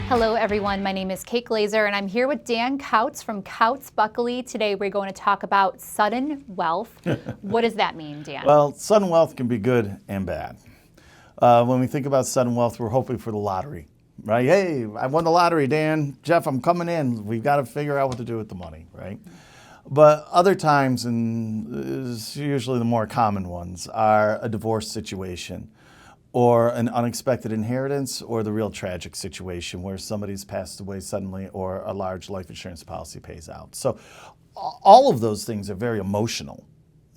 Hello everyone, my name is Kate Glaser and I'm here with Dan Kautz from Kautz Buckley. Today we're going to talk about sudden wealth. What does that mean, Dan? Well, sudden wealth can be good and bad. When we think about sudden wealth, we're hoping for the lottery, right? Hey, I won the lottery, Dan. Jeff, I'm coming in. We've got to figure out what to do with the money, right? But other times, and it's usually the more common ones, are a divorce situation, or an unexpected inheritance, or the real tragic situation where somebody's passed away suddenly or a large life insurance policy pays out. So all of those things are very emotional.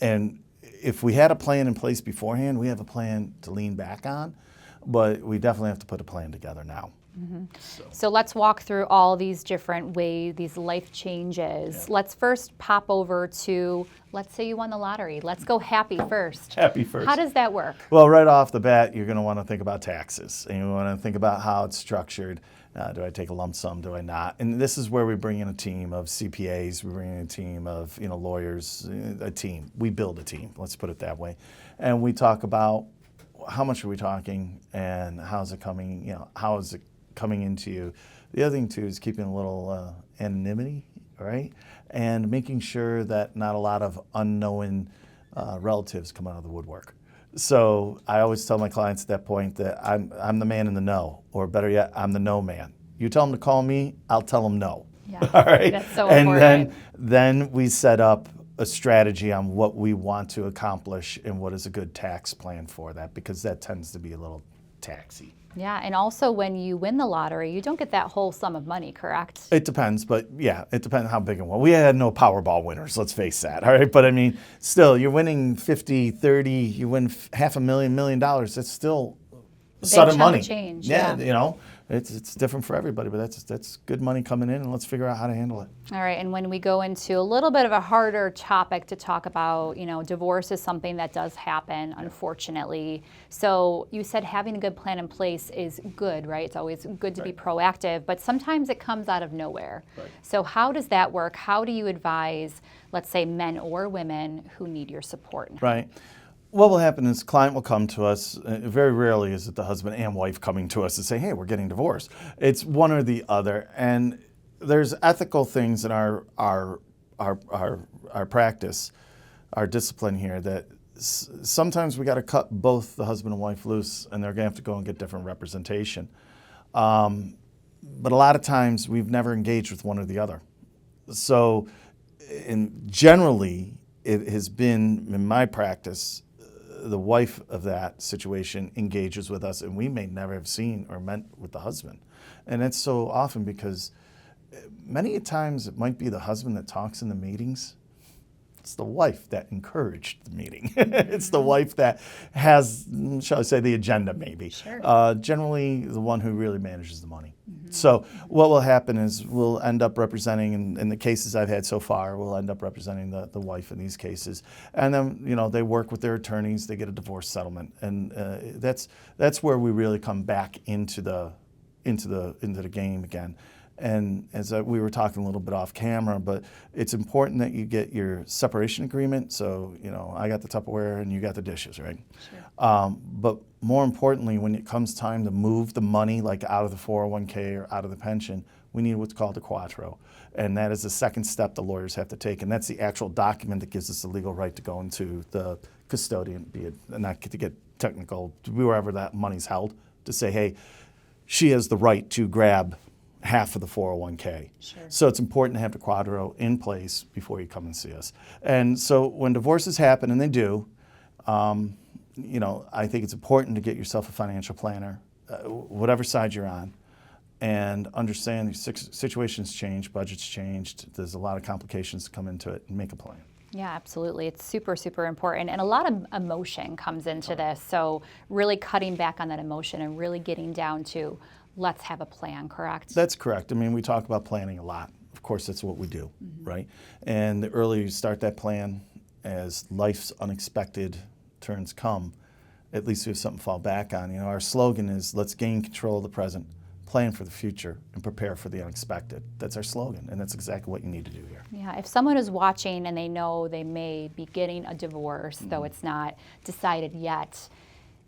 And if we had a plan in place beforehand, we have a plan to lean back on, but we definitely have to put a plan together now. Mm-hmm. So let's walk through all these different ways, these life changes. Yeah. Let's first pop over to, let's say you won the lottery. Let's go happy first. Happy first. How does that work? Well, right off the bat, you're going to want to think about taxes. And you want to think about how it's structured. Do I take a lump sum? Do I not? And this is where we bring in a team of CPAs. We bring in a team of lawyers, a team. We build a team, let's put it that way. And we talk about how much are we talking and how's it coming, how is it coming into you. The other thing too is keeping a little anonymity, right? And making sure that not a lot of unknown relatives come out of the woodwork. So I always tell my clients at that point that I'm the man in the know, or better yet, I'm the no man. You tell them to call me, I'll tell them no. Yeah, all right. That's so important. And then we set up a strategy on what we want to accomplish and what is a good tax plan for that, because that tends to be a little taxy. Yeah, and also when you win the lottery, you don't get that whole sum of money, correct? It depends, but yeah, it depends how big and what. We had no Powerball winners, let's face that, all right? But I mean, still, you're winning 50, 30, you win $500,000, $1 million, that's still sudden money. Change, yeah. It's different for everybody, but that's good money coming in, and let's figure out how to handle it. All right, and when we go into a little bit of a harder topic to talk about, divorce is something that does happen, unfortunately. So you said having a good plan in place is good, right? It's always good to be proactive, but sometimes it comes out of nowhere. Right. So how does that work? How do you advise, let's say, men or women who need your support? Right. What will happen is client will come to us. Very rarely is it the husband and wife coming to us and say, hey, we're getting divorced. It's one or the other. And there's ethical things in our practice, our discipline here, that sometimes we got to cut both the husband and wife loose, and they're going to have to go and get different representation. But a lot of times we've never engaged with one or the other. So generally, it has been, in my practice, the wife of that situation engages with us, and we may never have seen or met with the husband. And that's so often because many times it might be the husband that talks in the meetings. It's the wife that encouraged the meeting. It's the wife that has, shall I say, the agenda maybe. Sure. Generally the one who really manages the money. Mm-hmm. So what will happen is we'll end up representing, in the cases I've had so far, we'll end up representing the wife in these cases. And then, they work with their attorneys, they get a divorce settlement. And that's where we really come back into the game again. And as we were talking a little bit off camera, but it's important that you get your separation agreement. So, I got the Tupperware and you got the dishes, right? Sure. But more importantly, when it comes time to move the money, like out of the 401k or out of the pension, we need what's called a quattro. And that is the second step the lawyers have to take. And that's the actual document that gives us the legal right to go into the custodian, be it, not to get technical, wherever that money's held, to say, hey, she has the right to grab half of the 401k. Sure. So it's important to have the quadro in place before you come and see us. And so when divorces happen, and they do, I think it's important to get yourself a financial planner, whatever side you're on, and understand the situations change, budgets changed, there's a lot of complications to come into it, and make a plan. Yeah, absolutely. It's super, super important. And a lot of emotion comes into this. So really cutting back on that emotion and really getting down to, let's have a plan, correct? That's correct. I mean, we talk about planning a lot. Of course, that's what we do, right? And the earlier you start that plan, as life's unexpected turns come, at least we have something to fall back on. Our slogan is, let's gain control of the present, plan for the future, and prepare for the unexpected. That's our slogan, and that's exactly what you need to do here. Yeah, if someone is watching and they know they may be getting a divorce, though it's not decided yet,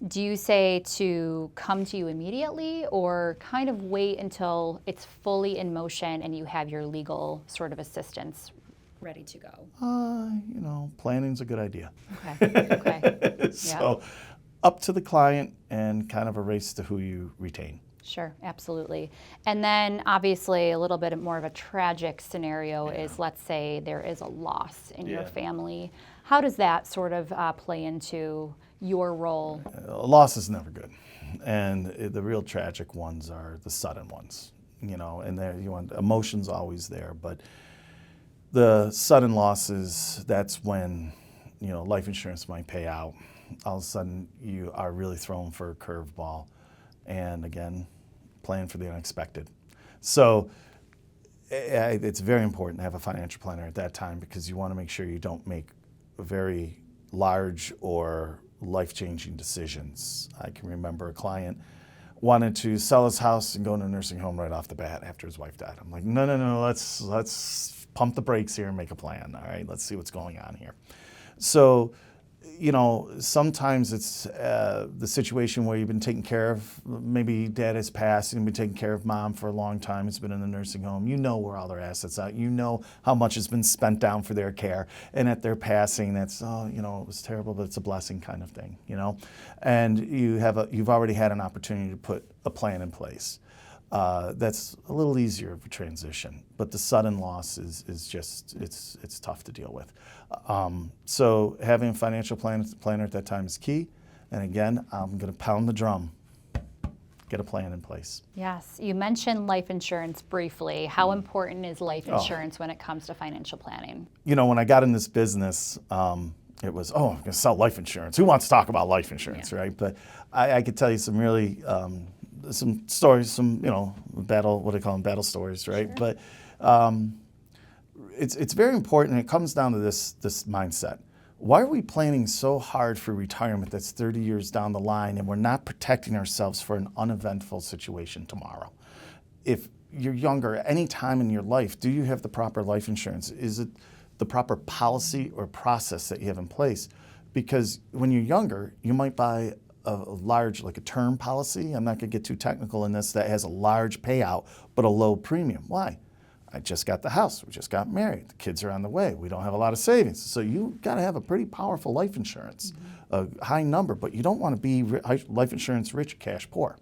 Do you say to come to you immediately or kind of wait until it's fully in motion and you have your legal sort of assistance ready to go? Planning's a good idea. Okay. So up to the client and kind of a race to who you retain. Sure, absolutely. And then obviously a little bit more of a tragic scenario is, let's say there is a loss in your family. How does that sort of play into your role? A loss is never good. And the real tragic ones are the sudden ones, and emotion's always there. But the sudden losses, that's when, life insurance might pay out. All of a sudden you are really thrown for a curveball. And again, plan for the unexpected. So it's very important to have a financial planner at that time because you want to make sure you don't make very large or life-changing decisions. I can remember a client wanted to sell his house and go into a nursing home right off the bat after his wife died. I'm like, no, let's pump the brakes here and make a plan. All right, let's see what's going on here. So, sometimes it's the situation where you've been taking care of, maybe dad has passed and you've been taking care of mom for a long time. It's been in the nursing home. You know where all their assets are. You know how much has been spent down for their care. And at their passing, that's, it was terrible, but it's a blessing kind of thing, And you've already had an opportunity to put a plan in place. That's a little easier of a transition, but the sudden loss is just, it's tough to deal with. So having a financial planner at that time is key. And again, I'm going to pound the drum. Get a plan in place. Yes, you mentioned life insurance briefly. How important is life insurance when it comes to financial planning? When I got in this business, it was, I'm going to sell life insurance. Who wants to talk about life insurance, right? But I could tell you some really some stories, battle stories, right? Sure. But it's very important. It comes down to this mindset. Why are we planning so hard for retirement that's 30 years down the line and we're not protecting ourselves for an uneventful situation tomorrow? If you're younger, any time in your life, do you have the proper life insurance? Is it the proper policy or process that you have in place? Because when you're younger, you might buy a large, like a term policy. I'm not going to get too technical in this, that has a large payout but a low premium. Why? I just got the house. We just got married. The kids are on the way. We don't have a lot of savings. So you got to have a pretty powerful life insurance, a high number, but you don't want to be life insurance rich, cash poor.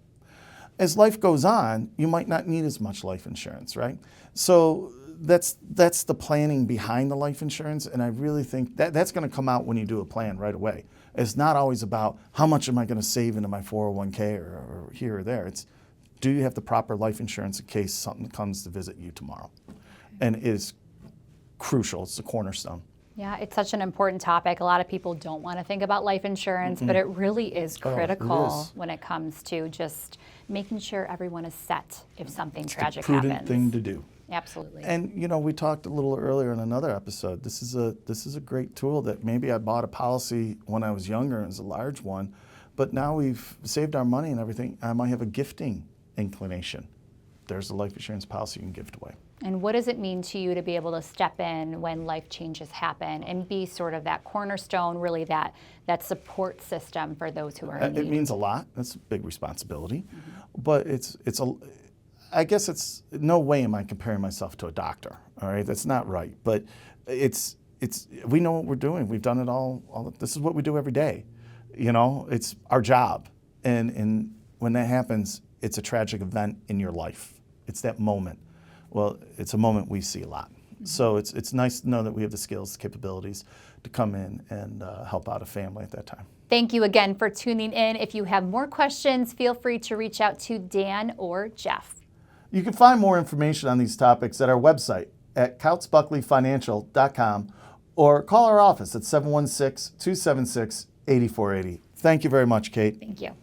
As life goes on, you might not need as much life insurance, right? So that's the planning behind the life insurance, and I really think that's going to come out when you do a plan right away. It's not always about how much am I going to save into my 401k or here or there. It's, do you have the proper life insurance in case something comes to visit you tomorrow? And it is crucial. It's the cornerstone. Yeah, it's such an important topic. A lot of people don't want to think about life insurance, but it really is critical when it comes to just making sure everyone is set if something tragic happens. It's a prudent thing to do. Absolutely. And we talked a little earlier in another episode. This is a great tool that maybe I bought a policy when I was younger and it was a large one, but now we've saved our money and everything. I might have a gifting inclination. There's a life insurance policy you can gift away. And what does it mean to you to be able to step in when life changes happen and be sort of that cornerstone, really that support system for those who are in need? It means a lot. That's a big responsibility. But I guess it's no way am I comparing myself to a doctor. All right, that's not right. But we know what we're doing. We've done it all. This is what we do every day. It's our job. And when that happens, it's a tragic event in your life. It's that moment. Well, it's a moment we see a lot. So it's nice to know that we have the skills, the capabilities to come in and help out a family at that time. Thank you again for tuning in. If you have more questions, feel free to reach out to Dan or Jeff. You can find more information on these topics at our website at KautzBuckleyFinancial.com or call our office at 716-276-8480. Thank you very much, Kate. Thank you.